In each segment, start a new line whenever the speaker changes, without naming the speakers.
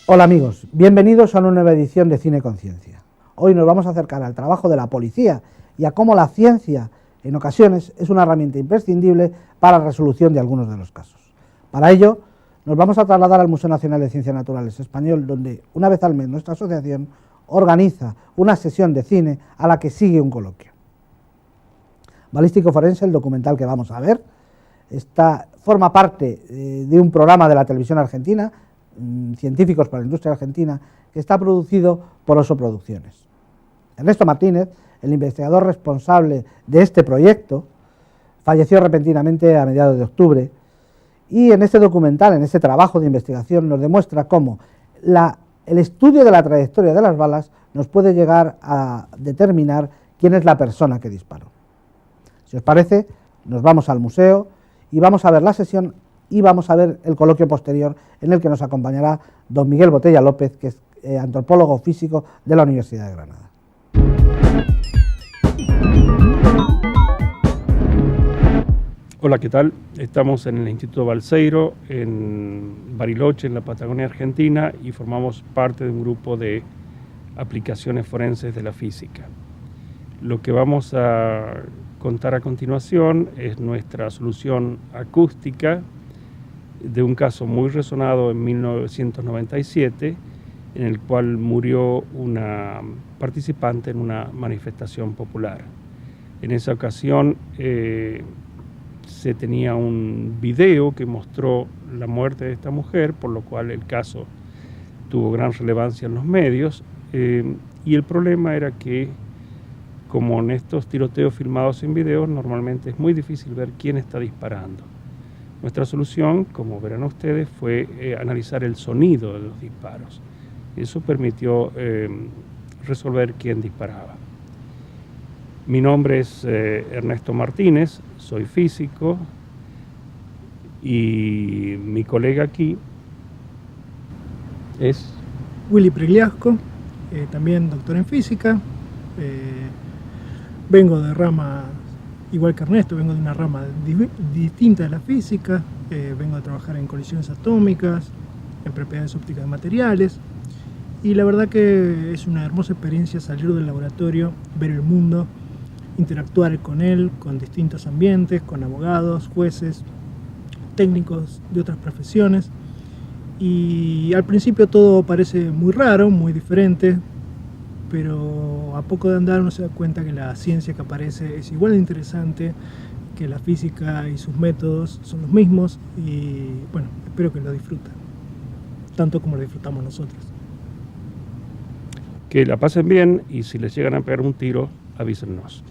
Hola amigos, bienvenidos a una nueva edición de Cine Conciencia. Hoy nos vamos a acercar al trabajo de la policía y a cómo la ciencia, en ocasiones, es una herramienta imprescindible para la resolución de algunos de los casos. Para ello, nos vamos a trasladar al Museo Nacional de Ciencias Naturales Español, donde una vez al mes nuestra asociación organiza una sesión de cine a la que sigue un coloquio. Balístico Forense, el documental que vamos a ver, forma parte de un programa de la televisión argentina, Científicos para la Industria Argentina, que está producido por Oso Producciones. Ernesto Martínez, el investigador responsable de este proyecto, falleció repentinamente a mediados de octubre, y en este documental, en este trabajo de investigación, nos demuestra cómo el estudio de la trayectoria de las balas nos puede llegar a determinar quién es la persona que disparó. Si os parece, nos vamos al museo y vamos a ver la sesión y vamos a ver el coloquio posterior en el que nos acompañará don Miguel Botella López, que es antropólogo físico de la Universidad de Granada.
Hola, ¿qué tal? Estamos en el Instituto Balseiro, en Bariloche, en la Patagonia Argentina, y formamos parte de un grupo de aplicaciones forenses de la física. Lo que vamos a contar a continuación es nuestra solución acústica de un caso muy resonado en 1997, en el cual murió una participante en una manifestación popular. En esa ocasión se tenía un video que mostró la muerte de esta mujer, por lo cual el caso tuvo gran relevancia en los medios, y el problema era que, como en estos tiroteos filmados en video, normalmente es muy difícil ver quién está disparando. Nuestra solución, como verán ustedes, fue analizar el sonido de los disparos. Eso permitió resolver quién disparaba. Mi nombre es Ernesto Martínez, soy físico, y mi colega aquí es
Willy Pregliasco, también doctor en física. Vengo de rama, igual que Ernesto, vengo de una rama distinta de la física. Vengo a trabajar en colisiones atómicas, en propiedades ópticas de materiales, y la verdad que es una hermosa experiencia salir del laboratorio, ver el mundo, interactuar con él, con distintos ambientes, con abogados, jueces, técnicos de otras profesiones. Y al principio todo parece muy raro, muy diferente, pero a poco de andar uno se da cuenta que la ciencia que aparece es igual de interesante, que la física y sus métodos son los mismos, y bueno, espero que lo disfruten, tanto como lo disfrutamos nosotros.
Que la pasen bien, y si les llegan a pegar un tiro, avísennos.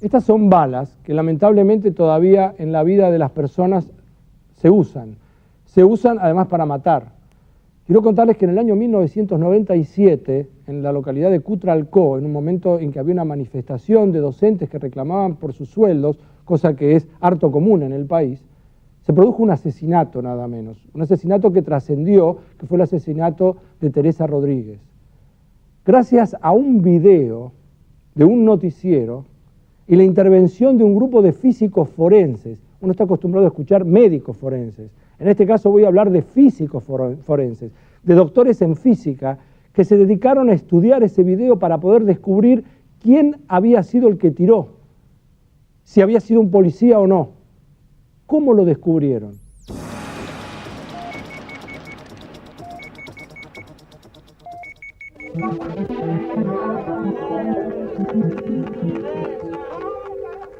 Estas son balas que lamentablemente todavía en la vida de las personas se usan. Se usan además para matar. Quiero contarles que en el año 1997, en la localidad de Cutralcó, en un momento en que había una manifestación de docentes que reclamaban por sus sueldos, cosa que es harto común en el país, se produjo un asesinato nada menos. Un asesinato que trascendió, que fue el asesinato de Teresa Rodríguez. Gracias a un video de un noticiero y la intervención de un grupo de físicos forenses. Uno está acostumbrado a escuchar médicos forenses. En este caso voy a hablar de físicos forenses. de doctores en física que se dedicaron a estudiar ese video para poder descubrir quién había sido el que tiró, si había sido un policía o no. ¿Cómo lo descubrieron?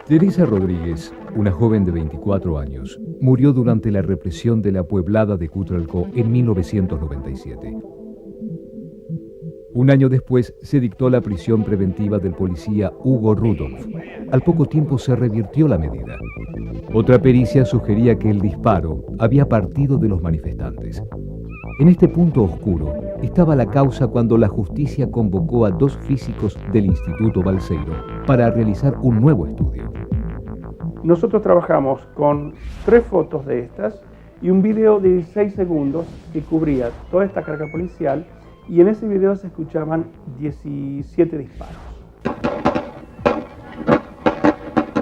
Teresa Rodríguez, una joven de 24 años, murió durante la represión de la pueblada de Cutralcó en 1997. Un año después se dictó la prisión preventiva del policía Hugo Rudolph. Al poco tiempo se revirtió la medida. Otra pericia sugería que el disparo había partido de los manifestantes. En este punto oscuro estaba la causa cuando la justicia convocó a 2 físicos del Instituto Balseiro para realizar un nuevo estudio.
Nosotros trabajamos con 3 fotos de estas y un video de 16 segundos que cubría toda esta carga policial, y en ese video se escuchaban 17 disparos.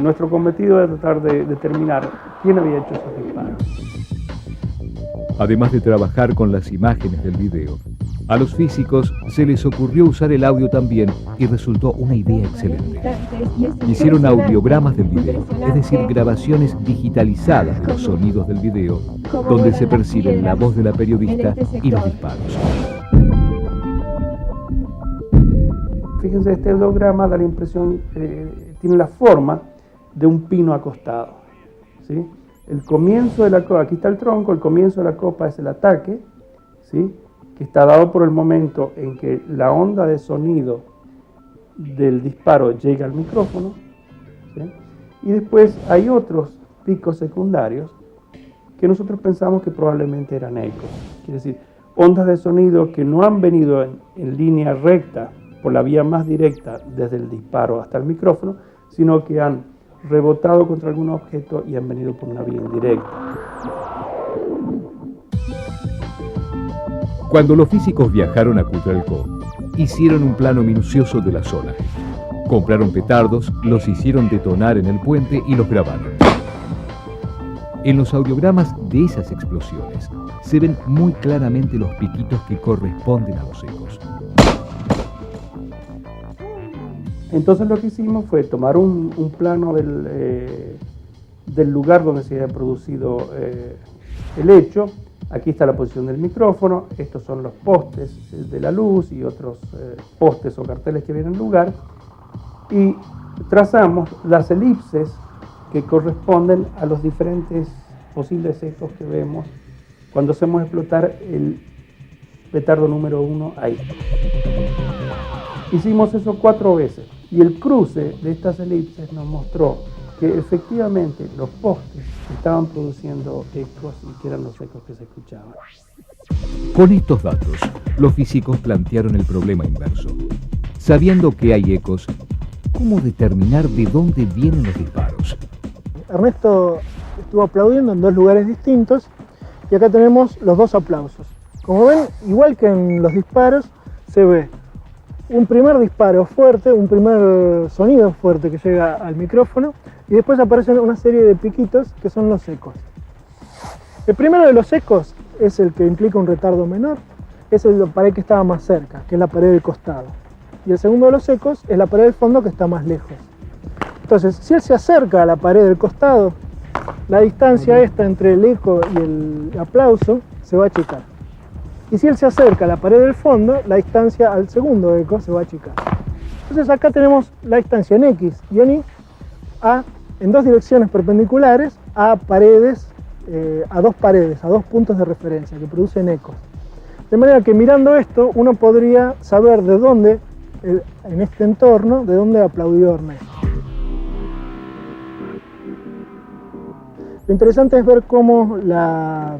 Nuestro cometido era tratar de determinar quién había hecho esos disparos.
Además de trabajar con las imágenes del video, a los físicos se les ocurrió usar el audio también y resultó una idea excelente. Hicieron audiogramas del video, es decir, grabaciones digitalizadas de los sonidos del video, donde se perciben la voz de la periodista y los disparos.
Fíjense, este audiograma da la impresión, tiene la forma de un pino acostado, ¿sí? El comienzo de la copa, aquí está el tronco, el comienzo de la copa es el ataque, ¿sí? Que está dado por el momento en que la onda de sonido del disparo llega al micrófono, ¿sí? Y después hay otros picos secundarios que nosotros pensamos que probablemente eran ecos, quiere decir, ondas de sonido que no han venido en línea recta por la vía más directa desde el disparo hasta el micrófono, sino que han rebotado contra algún objeto y han venido por una vía indirecta.
Cuando los físicos viajaron a Cutralcó, hicieron un plano minucioso de la zona. Compraron petardos, los hicieron detonar en el puente y los grabaron. En los audiogramas de esas explosiones se ven muy claramente los piquitos que corresponden a los ecos.
Entonces lo que hicimos fue tomar un plano del lugar donde se había producido el hecho. Aquí está la posición del micrófono, estos son los postes de la luz y otros postes o carteles que vienen al lugar, y trazamos las elipses que corresponden a los diferentes posibles ecos que vemos cuando hacemos explotar el petardo número 1 ahí. Hicimos eso 4 veces y el cruce de estas elipses nos mostró que efectivamente los postes estaban produciendo ecos y que eran los ecos que se escuchaban.
Con estos datos, los físicos plantearon el problema inverso. Sabiendo que hay ecos, ¿cómo determinar de dónde vienen los disparos?
Ernesto estuvo aplaudiendo en 2 lugares distintos y acá tenemos los 2 aplausos. Como ven, igual que en los disparos, se ve un primer disparo fuerte, un primer sonido fuerte que llega al micrófono y después aparecen una serie de piquitos que son los ecos. El primero de los ecos es el que implica un retardo menor, es la pared que estaba más cerca, que es la pared del costado. Y el segundo de los ecos es la pared del fondo que está más lejos. Entonces, si él se acerca a la pared del costado, la distancia esta entre el eco y el aplauso se va a achicar. Y si él se acerca a la pared del fondo, la distancia al segundo eco se va a achicar. Entonces acá tenemos la distancia en X y en Y en 2 direcciones perpendiculares a paredes, a 2 paredes, a 2 puntos de referencia que producen ecos. De manera que mirando esto uno podría saber de dónde, en este entorno, de dónde aplaudió Ernesto. Lo interesante es ver cómo la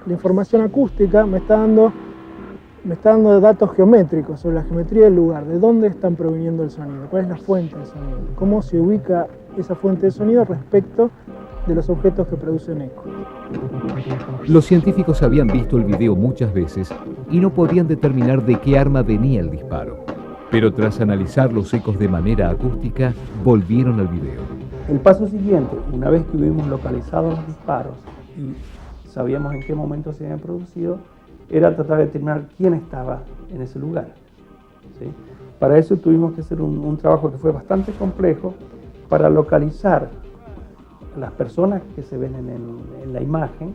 información acústica me está dando datos geométricos sobre la geometría del lugar, de dónde están proviniendo el sonido, cuál es la fuente del sonido, cómo se ubica esa fuente de sonido respecto de los objetos que producen eco.
Los científicos habían visto el video muchas veces y no podían determinar de qué arma venía el disparo. Pero tras analizar los ecos de manera acústica, volvieron al video.
El paso siguiente, una vez que hubimos localizado los disparos y sabíamos en qué momento se habían producido, era tratar de determinar quién estaba en ese lugar, ¿sí? Para eso tuvimos que hacer un trabajo que fue bastante complejo para localizar las personas que se ven en la imagen,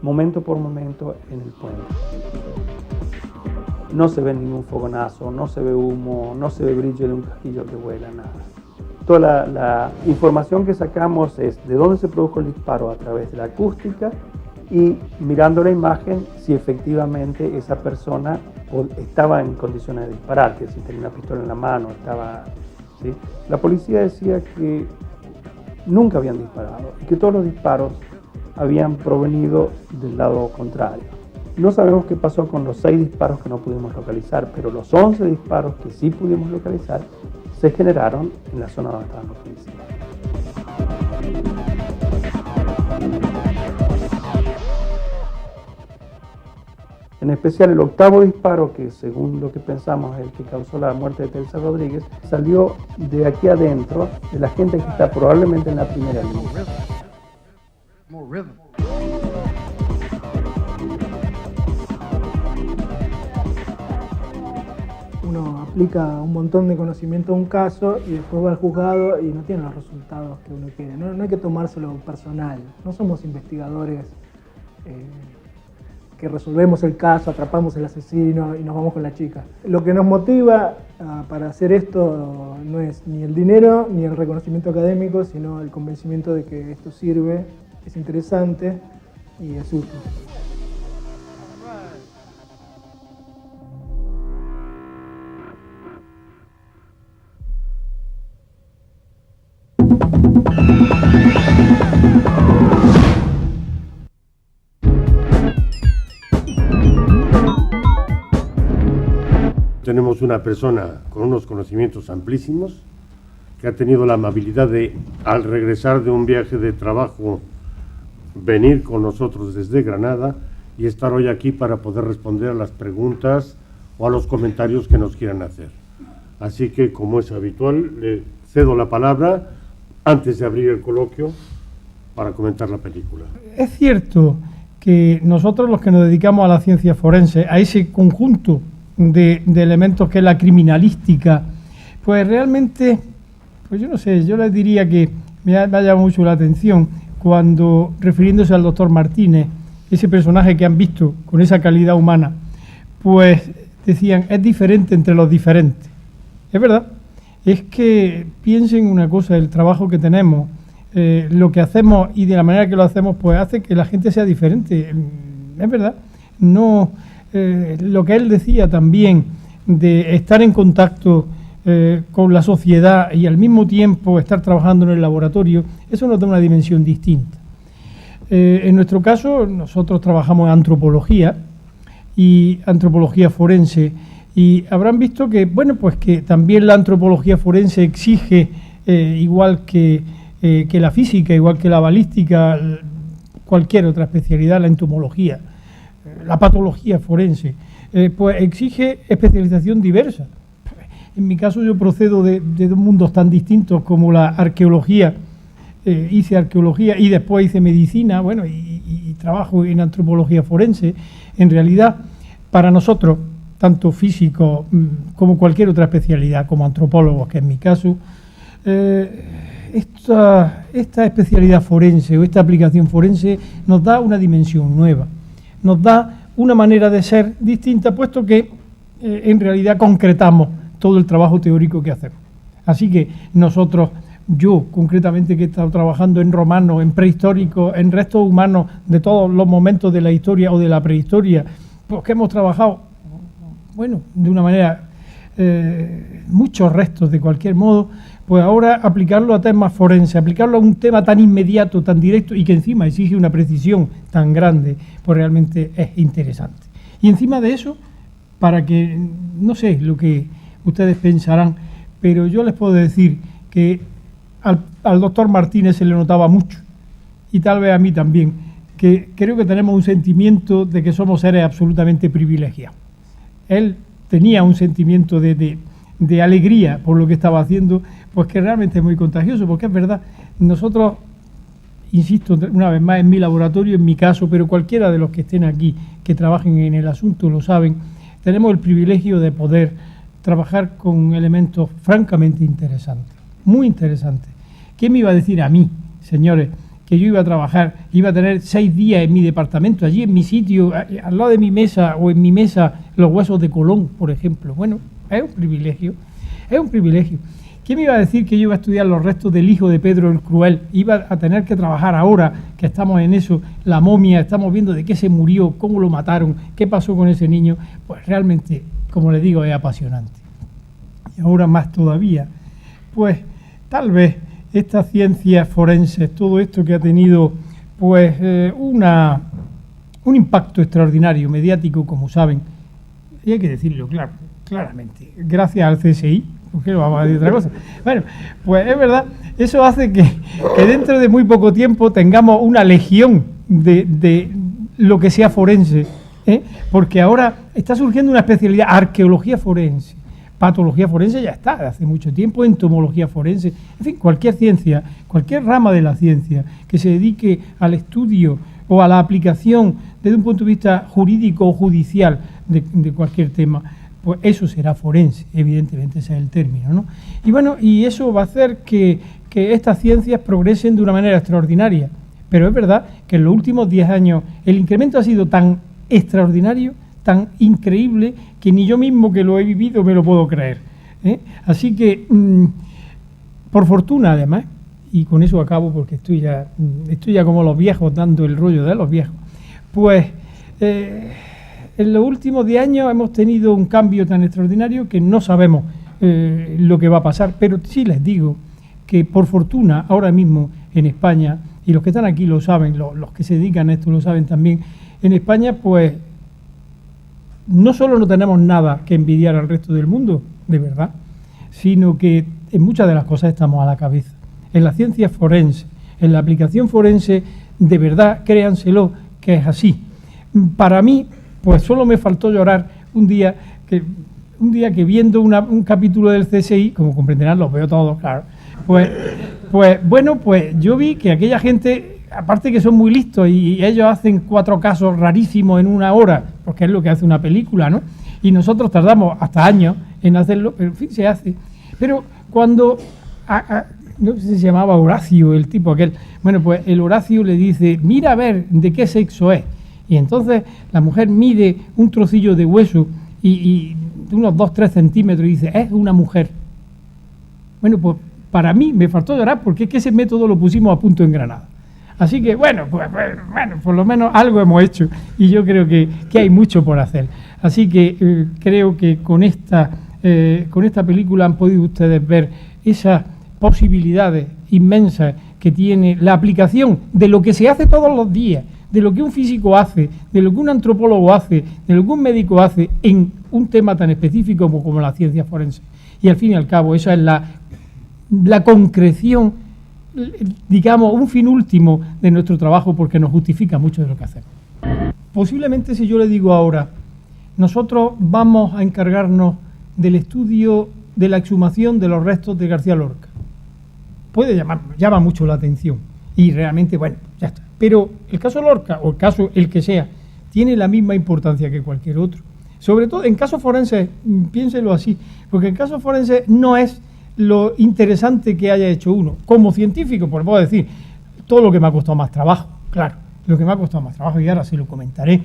momento por momento en el puente. No se ve ningún fogonazo, no se ve humo, no se ve brillo de un casquillo que vuela, nada. Toda la información que sacamos es de dónde se produjo el disparo a través de la acústica y mirando la imagen si efectivamente esa persona estaba en condiciones de disparar, que si tenía una pistola en la mano, estaba, ¿sí? La policía decía que nunca habían disparado y que todos los disparos habían provenido del lado contrario. No sabemos qué pasó con los 6 disparos que no pudimos localizar, pero los 11 disparos que sí pudimos localizar se generaron en la zona donde estaban los policías. En especial el 8º disparo, que según lo que pensamos es el que causó la muerte de Telsa Rodríguez, salió de aquí adentro, de la gente que está probablemente en la primera línea.
Uno aplica un montón de conocimiento a un caso y después va al juzgado y no tiene los resultados que uno quiere. No hay que tomárselo personal. No somos investigadores que resolvemos el caso, atrapamos al asesino y nos vamos con la chica. Lo que nos motiva para hacer esto no es ni el dinero ni el reconocimiento académico, sino el convencimiento de que esto sirve, es interesante y es útil.
Tenemos una persona con unos conocimientos amplísimos que ha tenido la amabilidad de, al regresar de un viaje de trabajo, venir con nosotros desde Granada y estar hoy aquí para poder responder a las preguntas o a los comentarios que nos quieran hacer. Así que, como es habitual, le cedo la palabra antes de abrir el coloquio para comentar la película.
Es cierto que nosotros los que nos dedicamos a la ciencia forense, a ese conjunto de elementos que es la criminalística, pues realmente, pues yo no sé, yo les diría que me ha llamado mucho la atención cuando, refiriéndose al doctor Martínez, ese personaje que han visto con esa calidad humana, pues decían, es diferente entre los diferentes. Es verdad, es que piensen una cosa, el trabajo que tenemos, lo que hacemos y de la manera que lo hacemos, pues hace que la gente sea diferente. Es verdad, no... lo que él decía también de estar en contacto con la sociedad y al mismo tiempo estar trabajando en el laboratorio, eso nos da una dimensión distinta. En nuestro caso, nosotros trabajamos en antropología y antropología forense, y habrán visto que, bueno, pues que también la antropología forense exige, igual que la física, igual que la balística, cualquier otra especialidad, la entomología, la patología forense, pues exige especialización diversa. En mi caso yo procedo de dos mundos tan distintos como la arqueología, hice arqueología y después hice medicina, bueno, y trabajo en antropología forense. En realidad, para nosotros, tanto físicos como cualquier otra especialidad, como antropólogos, que en mi caso, esta especialidad forense o esta aplicación forense nos da una dimensión nueva, nos da una manera de ser distinta, puesto que en realidad concretamos todo el trabajo teórico que hacemos. Así que nosotros, yo concretamente que he estado trabajando en romanos, en prehistóricos, en restos humanos de todos los momentos de la historia o de la prehistoria, pues que hemos trabajado, bueno, de una manera, muchos restos de cualquier modo, pues ahora aplicarlo a temas forenses, aplicarlo a un tema tan inmediato, tan directo y que encima exige una precisión tan grande, pues realmente es interesante. Y encima de eso, para que, no sé lo que ustedes pensarán, pero yo les puedo decir que al doctor Martínez se le notaba mucho, y tal vez a mí también, que creo que tenemos un sentimiento de que somos seres absolutamente privilegiados. Él tenía un sentimiento de alegría por lo que estaba haciendo, pues que realmente es muy contagioso, porque es verdad, nosotros insisto una vez más, en mi laboratorio, en mi caso, pero cualquiera de los que estén aquí, que trabajen en el asunto, lo saben, tenemos el privilegio de poder trabajar con elementos francamente interesantes, muy interesantes. ¿Quién me iba a decir a mí, señores, que yo iba a trabajar, iba a tener 6 días en mi departamento, allí en mi sitio, al lado de mi mesa, o en mi mesa, los huesos de Colón, por ejemplo? Bueno, es un privilegio, es un privilegio. ¿Quién me iba a decir que yo iba a estudiar los restos del hijo de Pedro el Cruel? Iba a tener que trabajar ahora, que estamos en eso, la momia, estamos viendo de qué se murió, cómo lo mataron, qué pasó con ese niño. Pues realmente, como les digo, es apasionante. Y ahora más todavía, pues tal vez estas ciencias forenses, todo esto que ha tenido pues un impacto extraordinario mediático, como saben, y hay que decirlo claramente, gracias al CSI. ¿Por qué no vamos a decir otra cosa? Bueno, pues es verdad, eso hace que dentro de muy poco tiempo tengamos una legión de lo que sea forense, porque ahora está surgiendo una especialidad, arqueología forense, patología forense ya está, de hace mucho tiempo, entomología forense, en fin, cualquier ciencia, cualquier rama de la ciencia que se dedique al estudio o a la aplicación desde un punto de vista jurídico o judicial de cualquier tema, pues eso será forense, evidentemente ese es el término, ¿no? Y bueno, y eso va a hacer que estas ciencias progresen de una manera extraordinaria. Pero es verdad que en los últimos 10 años el incremento ha sido tan extraordinario, tan increíble, que ni yo mismo que lo he vivido me lo puedo creer, ¿eh? Así que, por fortuna además, y con eso acabo porque estoy ya como los viejos, dando el rollo de los viejos, pues en los últimos 10 años hemos tenido un cambio tan extraordinario que no sabemos lo que va a pasar, pero sí les digo que por fortuna ahora mismo en España, y los que están aquí lo saben, los que se dedican a esto lo saben también, en España pues no solo no tenemos nada que envidiar al resto del mundo, de verdad, sino que en muchas de las cosas estamos a la cabeza. En la ciencia forense, en la aplicación forense, de verdad, créanselo, que es así. Para mí, pues solo me faltó llorar un día que viendo un capítulo del CSI, como comprenderán, los veo todos, claro, pues yo vi que aquella gente, aparte que son muy listos y ellos hacen 4 casos rarísimos en 1 hora, porque es lo que hace una película, ¿no? Y nosotros tardamos hasta años en hacerlo, pero en fin, se hace. Pero cuando, no sé si se llamaba Horacio, el tipo aquel, bueno, pues el Horacio le dice, mira a ver de qué sexo es. Y entonces la mujer mide un trocillo de hueso y de unos 2-3 centímetros y dice, es una mujer. Bueno, pues para mí me faltó llorar porque es que ese método lo pusimos a punto en Granada. Así que bueno, por lo menos algo hemos hecho y yo creo que hay mucho por hacer. Así que creo que con esta película han podido ustedes ver esas posibilidades inmensas que tiene la aplicación de lo que se hace todos los días, de lo que un físico hace, de lo que un antropólogo hace, de lo que un médico hace en un tema tan específico como la ciencia forense. Y al fin y al cabo, esa es la concreción, digamos, un fin último de nuestro trabajo porque nos justifica mucho de lo que hacemos. Posiblemente si yo le digo ahora, nosotros vamos a encargarnos del estudio de la exhumación de los restos de García Lorca. Llama mucho la atención y realmente, bueno, ya está. Pero el caso Lorca, o el caso el que sea, tiene la misma importancia que cualquier otro. Sobre todo en casos forenses, piénselo así, porque el caso forense no es lo interesante que haya hecho uno. Como científico, pues puedo decir, todo lo que me ha costado más trabajo, claro, lo que me ha costado más trabajo y ahora se lo comentaré.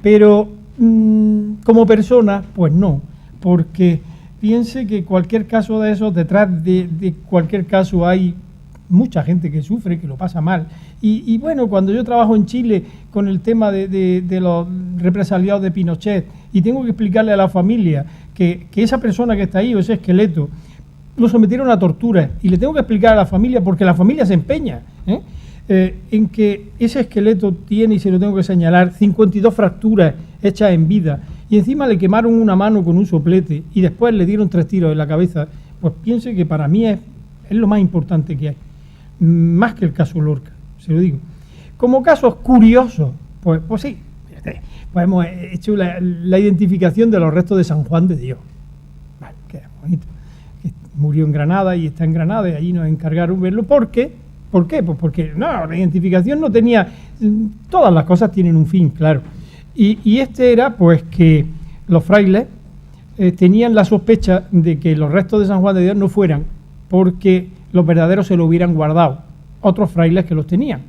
Pero como persona, pues no, porque piense que cualquier caso de esos, detrás de cualquier caso hay mucha gente que sufre, que lo pasa mal. Y bueno, cuando yo trabajo en Chile con el tema de los represaliados de Pinochet y tengo que explicarle a la familia que esa persona que está ahí o ese esqueleto lo sometieron a tortura y le tengo que explicar a la familia porque la familia se empeña en que ese esqueleto tiene, y se lo tengo que señalar, 52 fracturas hechas en vida y encima le quemaron una mano con un soplete y después le dieron 3 tiros en la cabeza, pues piense que para mí es lo más importante que hay, más que el caso Lorca, se lo digo. Como casos curiosos, pues sí, pues hemos hecho la identificación de los restos de San Juan de Dios. Vale, queda bonito. Murió en Granada y está en Granada y allí nos encargaron verlo porque ¿Por qué? Pues porque no, la identificación no tenía... Todas las cosas tienen un fin, claro. Y este era pues que los frailes tenían la sospecha de que los restos de San Juan de Dios no fueran porque los verdaderos se lo hubieran guardado otros frailes que los tenían.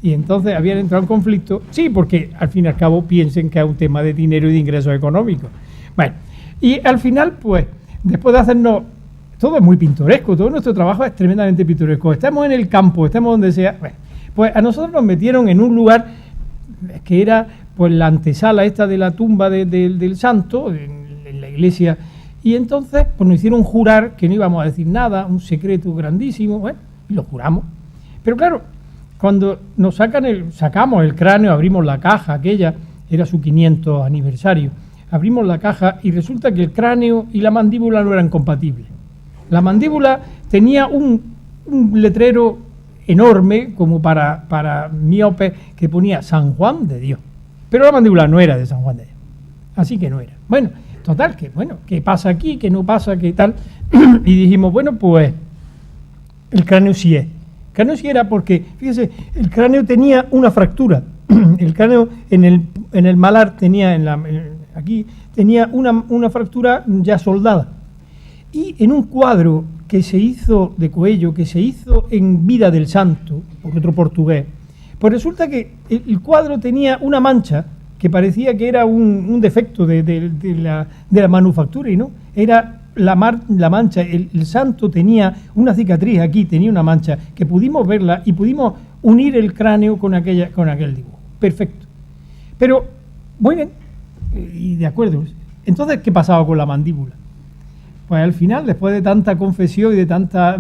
Y entonces habían entrado en conflicto, sí, porque al fin y al cabo piensen que es un tema de dinero y de ingresos económicos. Bueno, y al final, pues, después de hacernos... Todo es muy pintoresco, todo nuestro trabajo es tremendamente pintoresco. Estamos en el campo, estamos donde sea. Bueno, pues a nosotros nos metieron en un lugar que era pues la antesala esta de la tumba del santo, en la iglesia, y entonces pues nos hicieron jurar que no íbamos a decir nada, un secreto grandísimo, bueno, y lo juramos. Pero claro, cuando nos sacamos el cráneo, abrimos la caja aquella, era su 500 aniversario, abrimos la caja y resulta que el cráneo y la mandíbula no eran compatibles. La mandíbula tenía un letrero enorme, como para miopes, que ponía San Juan de Dios. Pero la mandíbula no era de San Juan de Dios. Así que no era. Bueno, total, ¿qué pasa aquí? ¿Qué no pasa? ¿Qué tal? Y dijimos, bueno, pues el cráneo sí es. El cráneo sí era porque, fíjese, el cráneo tenía una fractura. El cráneo en el malar tenía, aquí, tenía una fractura ya soldada. Y en un cuadro que se hizo de Coello, que se hizo en vida del santo, por otro portugués, pues resulta que el cuadro tenía una mancha que parecía que era un defecto de la manufactura, y no, era la mancha, el santo tenía una cicatriz aquí, tenía una mancha, que pudimos verla y pudimos unir el cráneo con aquel dibujo. Perfecto. Pero, muy bien, y de acuerdo. Entonces, ¿qué pasaba con la mandíbula? Pues al final, después de tanta confesión y de tanta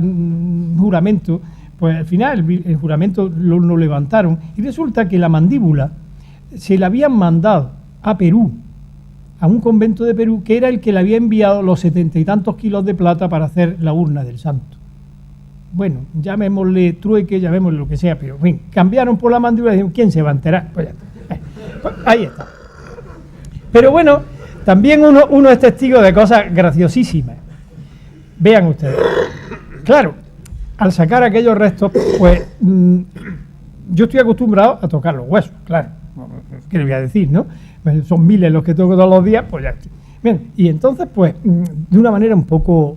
juramento, pues al final el juramento lo levantaron y resulta que la mandíbula se la habían mandado a Perú, a un convento de Perú, que era el que le había enviado los 70 y tantos kilos de plata para hacer la urna del santo. Bueno, llamémosle trueque, llamémosle lo que sea, pero en fin, cambiaron por la mandíbula y dijeron, ¿quién se va a enterar? Pues ya está. Pues ahí está. Pero bueno, también uno es testigo de cosas graciosísimas. Vean ustedes. Claro, al sacar aquellos restos, pues yo estoy acostumbrado a tocar los huesos, claro. ¿Qué le voy a decir, no? Pues son miles los que toco todos los días, pues ya estoy. Bien, y entonces, pues, de una manera un poco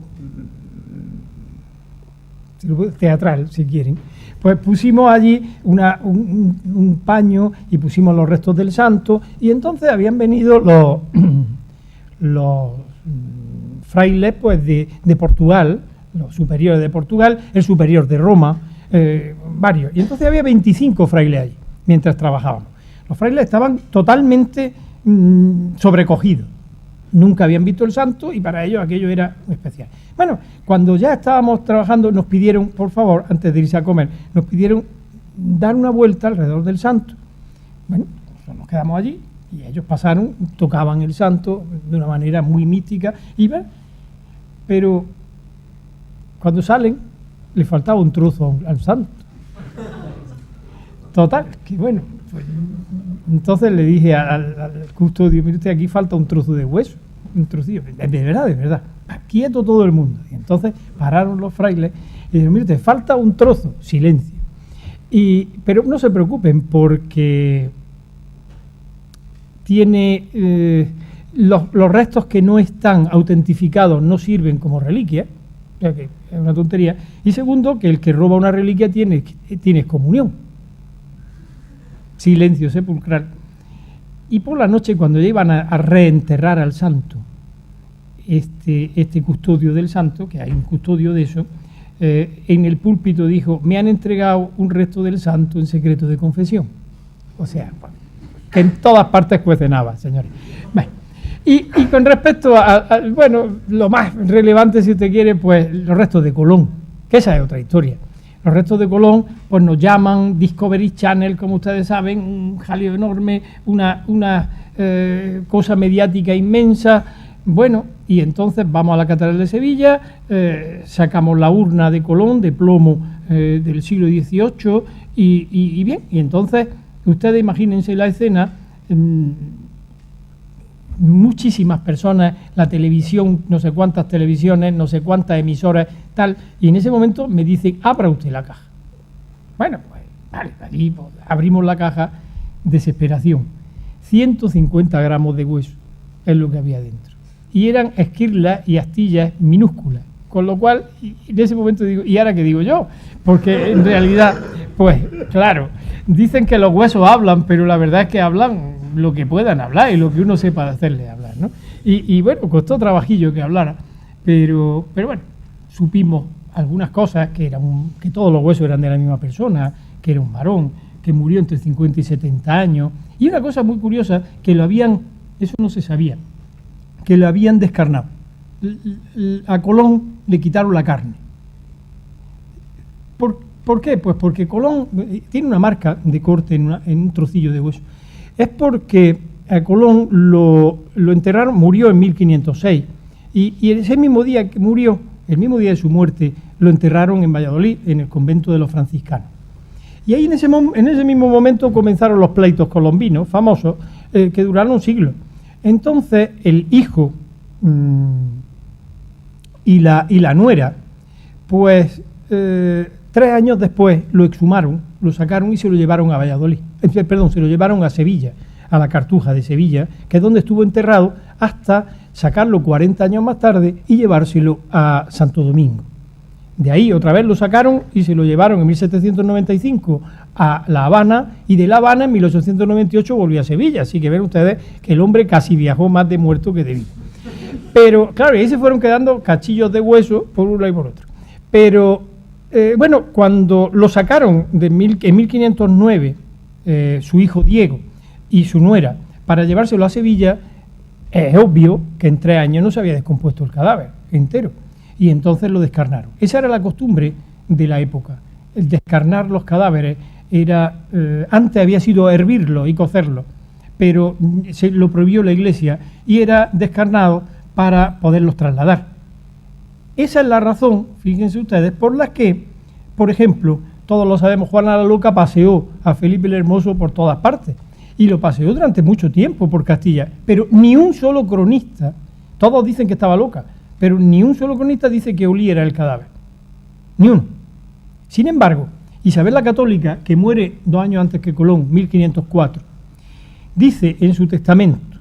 teatral, si quieren, pues pusimos allí un paño y pusimos los restos del santo, y entonces habían venido los frailes pues de Portugal, los superiores de Portugal, el superior de Roma, varios, y entonces había 25 frailes allí mientras trabajábamos. Los frailes estaban totalmente sobrecogidos, nunca habían visto el santo y para ellos aquello era especial. Bueno, cuando ya estábamos trabajando nos pidieron, por favor, antes de irse a comer, nos pidieron dar una vuelta alrededor del santo. Bueno, nos quedamos allí y ellos pasaron, tocaban el santo de una manera muy mística, iban, pero cuando salen le faltaba un trozo al santo. Total, que bueno, pues, entonces le dije al custodio, mire usted, aquí falta un trozo de hueso, un trocillo, de verdad, quieto todo el mundo. Y entonces pararon los frailes y dijeron, mire usted, falta un trozo, silencio. Pero no se preocupen porque tiene los restos que no están autentificados no sirven como reliquia, o sea que es una tontería. Y segundo, que el que roba una reliquia tiene excomunión. Silencio sepulcral. Y por la noche, cuando ya iban a reenterrar al santo, este custodio del santo, que hay un custodio de eso, en el púlpito dijo, me han entregado un resto del santo en secreto de confesión. O sea, que en todas partes cuecenaba, señores. Bueno, y con respecto bueno, lo más relevante, si usted quiere, pues los restos de Colón, que esa es otra historia. Los restos de Colón, pues nos llaman Discovery Channel, como ustedes saben, un jaleo enorme, una cosa mediática inmensa. Bueno, y entonces vamos a la Catedral de Sevilla, sacamos la urna de Colón, de plomo del siglo XVIII, y bien, y entonces ustedes imagínense la escena, muchísimas personas, la televisión, no sé cuántas televisiones, no sé cuántas emisoras, tal, y en ese momento me dicen, abra usted la caja. Bueno, pues vale, allí pues, abrimos la caja, desesperación. 150 gramos de hueso es lo que había dentro. Y eran esquirlas y astillas minúsculas. Con lo cual, en ese momento digo, ¿y ahora qué digo yo? Porque en realidad, pues claro, dicen que los huesos hablan, pero la verdad es que hablan lo que puedan hablar y lo que uno sepa hacerle hablar, ¿no? Y bueno, costó trabajillo que hablara, pero bueno, supimos algunas cosas, que todos los huesos eran de la misma persona, que era un varón, que murió entre 50 y 70 años, y una cosa muy curiosa, que lo habían, eso no se sabía, que lo habían descarnado. A Colón le quitaron la carne. ¿Por qué? Pues porque Colón tiene una marca de corte en un trocillo de hueso. Es porque a Colón lo enterraron, murió en 1506, y ese mismo día que murió, el mismo día de su muerte, lo enterraron en Valladolid, en el convento de los franciscanos. Y ahí en ese mismo momento comenzaron los pleitos colombinos, famosos, que duraron siglos. Entonces el hijo y la nuera, pues 3 años después lo exhumaron, lo sacaron y se lo llevaron a Valladolid. Perdón, se lo llevaron a Sevilla, a la Cartuja de Sevilla, que es donde estuvo enterrado, hasta sacarlo 40 años más tarde y llevárselo a Santo Domingo. De ahí otra vez lo sacaron y se lo llevaron en 1795 a La Habana, y de La Habana en 1898 volvió a Sevilla. Así que ven ustedes que el hombre casi viajó más de muerto que de vivo. Pero claro, ahí se fueron quedando cachillos de hueso por un lado y por otro. Pero bueno, cuando lo sacaron en 1509, su hijo Diego y su nuera, para llevárselo a Sevilla, es obvio que en 3 años no se había descompuesto el cadáver entero, y entonces lo descarnaron. Esa era la costumbre de la época, el descarnar los cadáveres. Antes había sido hervirlo y cocerlo, pero se lo prohibió la Iglesia, y era descarnado para poderlos trasladar. Esa es la razón, fíjense ustedes, por la que, por ejemplo, todos lo sabemos, Juana la Loca paseó a Felipe el Hermoso por todas partes, y lo paseó durante mucho tiempo por Castilla, pero ni un solo cronista, todos dicen que estaba loca, pero ni un solo cronista dice que oliera el cadáver, ni uno. Sin embargo, Isabel la Católica, que muere 2 años antes que Colón, 1504, dice en su testamento,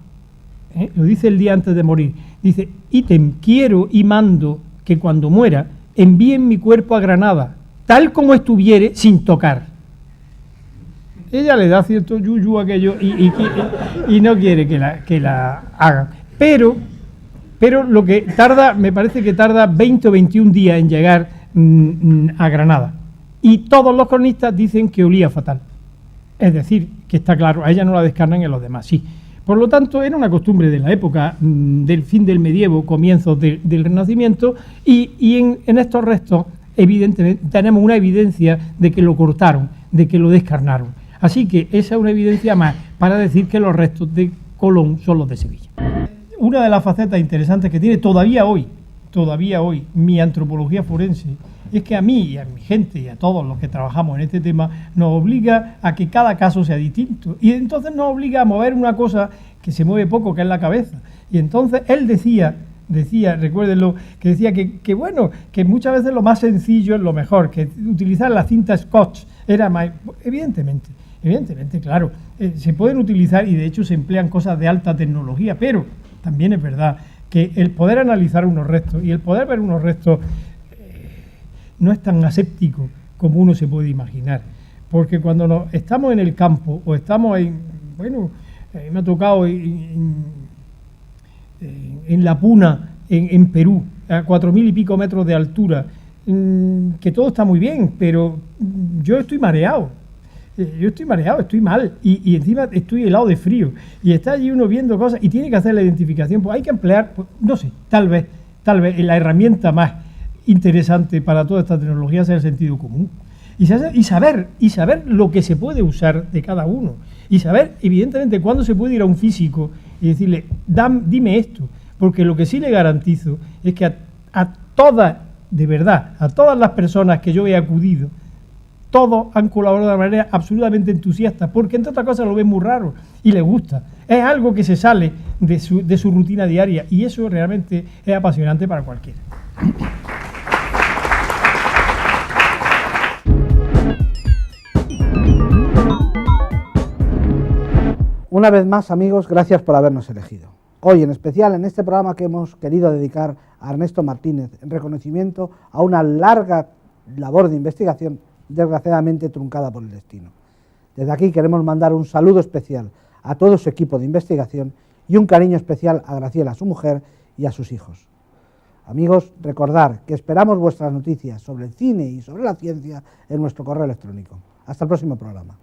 lo dice el día antes de morir, dice: ítem, quiero y mando que cuando muera envíen mi cuerpo a Granada, tal como estuviere, sin tocar. Ella le da cierto yuyu a aquello y no quiere que la hagan. Pero lo que tarda, me parece que tarda 20 o 21 días en llegar a Granada. Y todos los cronistas dicen que olía fatal. Es decir, que está claro, a ella no la descarnan y a los demás sí. Por lo tanto, era una costumbre de la época del fin del medievo, comienzos del Renacimiento, y en estos restos, evidentemente, tenemos una evidencia de que lo cortaron, de que lo descarnaron. Así que esa es una evidencia más para decir que los restos de Colón son los de Sevilla. Una de las facetas interesantes que tiene todavía hoy, mi antropología forense, es que a mí y a mi gente y a todos los que trabajamos en este tema nos obliga a que cada caso sea distinto, y entonces nos obliga a mover una cosa que se mueve poco, que es la cabeza. Y entonces él decía, recuérdenlo, que decía que bueno, que muchas veces lo más sencillo es lo mejor, que utilizar la cinta Scotch era más... Evidentemente, claro, se pueden utilizar, y de hecho se emplean cosas de alta tecnología, pero también es verdad que el poder analizar unos restos y el poder ver unos restos no es tan aséptico como uno se puede imaginar, porque cuando estamos en el campo o estamos me ha tocado en La Puna, en Perú, a 4.000 y pico metros de altura, que todo está muy bien, pero yo estoy mareado, estoy mal, y encima estoy helado de frío, y está allí uno viendo cosas y tiene que hacer la identificación. Pues hay que emplear, pues, no sé, tal vez la herramienta más interesante para toda esta tecnología sea el sentido común, y saber lo que se puede usar de cada uno, y saber evidentemente cuándo se puede ir a un físico y decirle: dime esto, porque lo que sí le garantizo es que a todas las personas que yo he acudido, todos han colaborado de manera absolutamente entusiasta, porque entre otras cosas lo ven muy raro y les gusta. Es algo que se sale de su rutina diaria, y eso realmente es apasionante para cualquiera.
Una vez más, amigos, gracias por habernos elegido. Hoy, en especial, en este programa que hemos querido dedicar a Ernesto Martínez, en reconocimiento a una larga labor de investigación, desgraciadamente truncada por el destino. Desde aquí queremos mandar un saludo especial a todo su equipo de investigación y un cariño especial a Graciela, su mujer, y a sus hijos. Amigos, recordad que esperamos vuestras noticias sobre el cine y sobre la ciencia en nuestro correo electrónico. Hasta el próximo programa.